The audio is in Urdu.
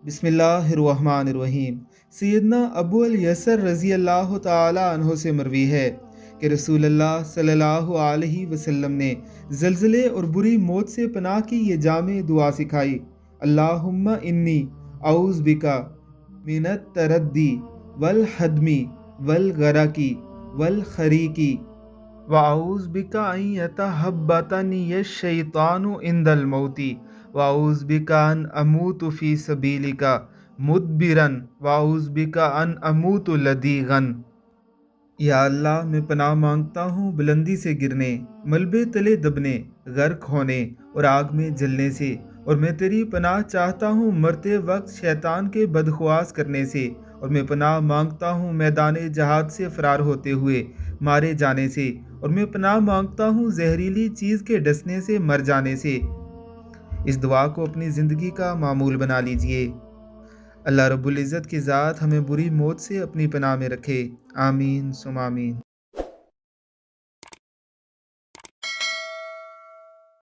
بسم اللہ الرحمن الرحیم۔ سیدنا ابو الیسر رضی اللہ تعالی عنہ سے مروی ہے کہ رسول اللہ صلی اللہ علیہ وسلم نے زلزلے اور بری موت سے پناہ کی یہ جامع دعا سکھائی۔ اللہم انی اعوذ بکا من التردی والحدمی والغرقی والخریقی وَأَعُوذُ بِكَ أَن يَتَحَبَّطَنِيَ الشَّيْطَانُ عِندَ الْمَوْتِ وَأَعُوذُ بِكَ أَنْ أَمُوتَ فِي سَبِيلِكَ مُدْبِرًا وَأَعُوذُ بِكَ أَنْ أَمُوتَ لَدِيغًا۔ یا اللہ، میں پناہ مانگتا ہوں بلندی سے گرنے، ملبے تلے دبنے، غرق ہونے اور آگ میں جلنے سے، اور میں تیری پناہ چاہتا ہوں مرتے وقت شیطان کے بدخواس کرنے سے، اور میں پناہ مانگتا ہوں میدان جہاد سے فرار ہوتے ہوئے مارے جانے سے، اور میں پناہ مانگتا ہوں زہریلی چیز کے ڈسنے سے مر جانے سے۔ اس دعا کو اپنی زندگی کا معمول بنا لیجئے۔ اللہ رب العزت کی ذات ہمیں بری موت سے اپنی پناہ میں رکھے، آمین ثم آمین۔